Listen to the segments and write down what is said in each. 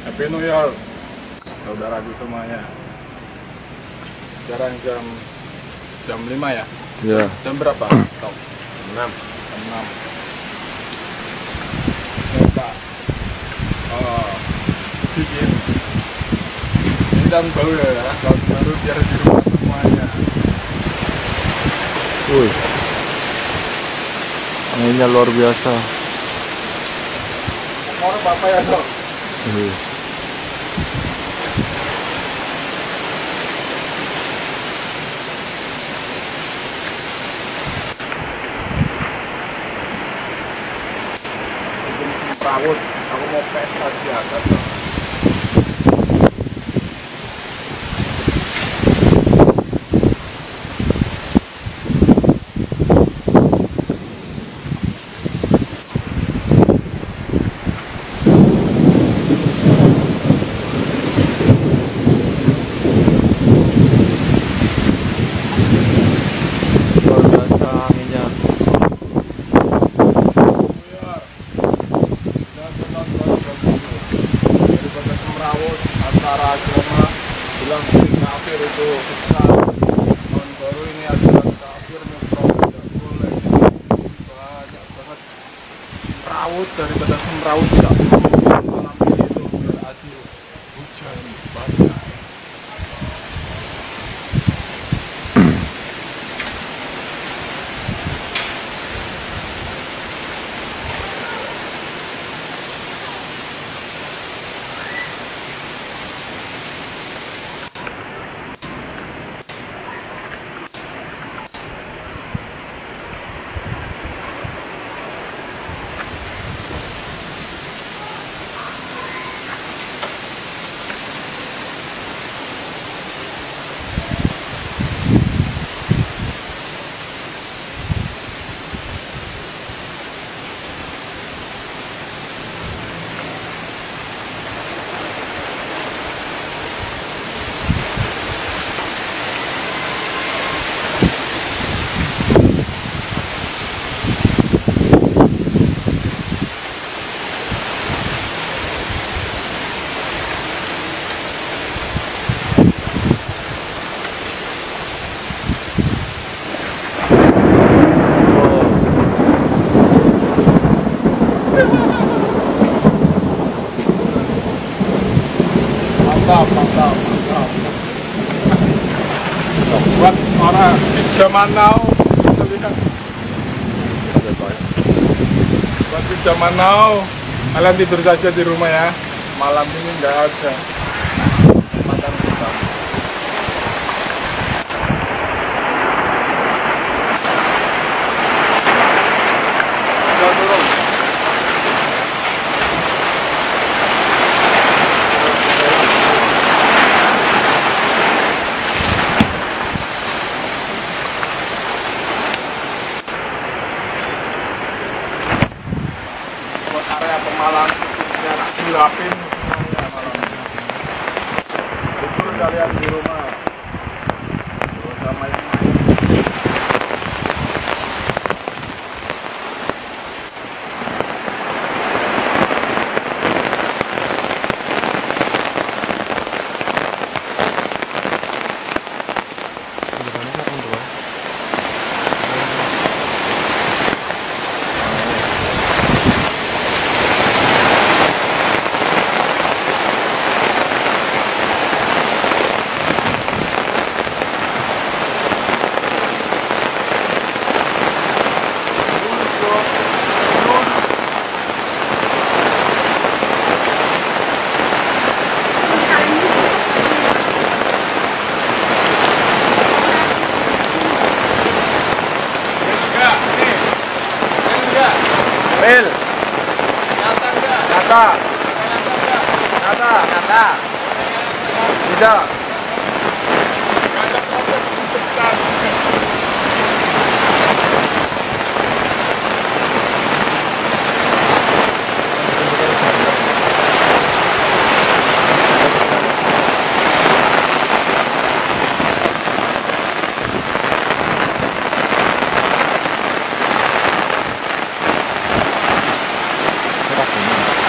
Happy New Year, saudaraku semuanya. Sekarang jam 5 ya? Iya. Jam berapa? Jam 6. Jam 6. Coba bikin ini tahun baru ya, tahun baru biar di rumah semuanya. Wih, anginnya luar biasa. Mau bapak ya dong? Wih. Rawut, aku mau pesta di atas. Luar biasa anginnya. Daripada semrawut antara agama bilang kafir itu besar, tahun baru ini ajaran kafir memperoleh tidak boleh, banyak banget semrawut daripada semrawut tidak boleh. Malam ini itu biar adil, hujan banyak. Mantap. Buat orang di zaman now, lihat. Buat di zaman now, kalian tidur saja di rumah ya. Malam ini nggak ada makan kita. Jangan turun. Area pemalang khususnya gelapin semuanya malam ini. Tidur kalian di rumah bersama yang lain. Bel. Nyata. Tidak. Keras ini.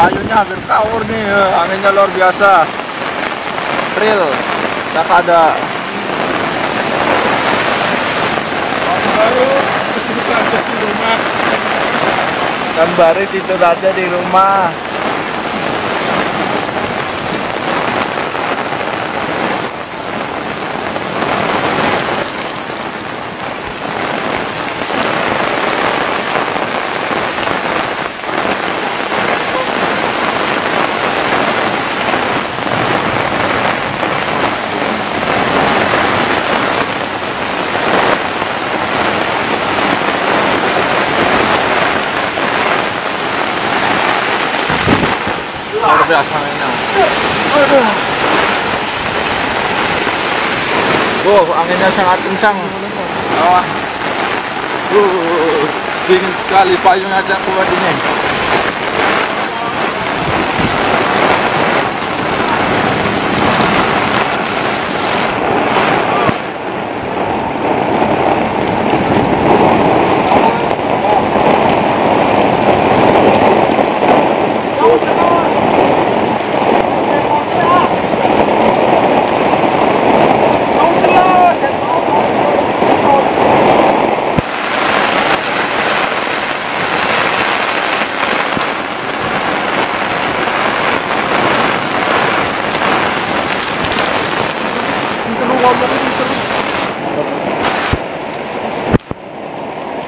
Payungnya hampir kawur nih, anginnya luar biasa. Real, tak ada. Baru bisa aja di rumah. Kan baru tidur aja di rumah. Luar biasa anginnya. Anginnya sangat kencang. Dingin sekali, payung aja kuat ini.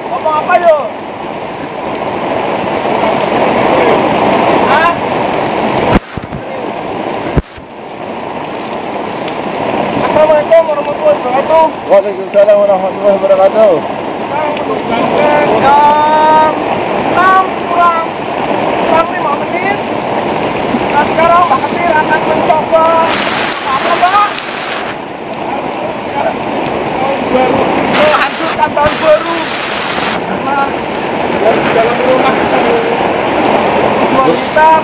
Ngomong apa yo? Hah? Assalamualaikum warahmatullahi wabarakatuh. Waalaikumsalam warahmatullahi wabarakatuh. Jam 6 kurang 5 menit. Dan sekarang Mbak Ketir akan mencoba apa Mbak? Baru menghancurkan tahun baru di dalam rumah kita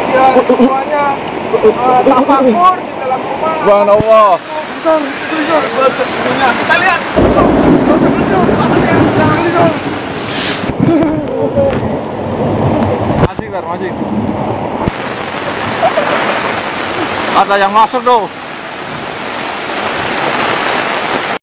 biar semuanya tafakur di dalam rumah. Subhanallah. Kita lihat. Masih. Ada yang masuk tuh.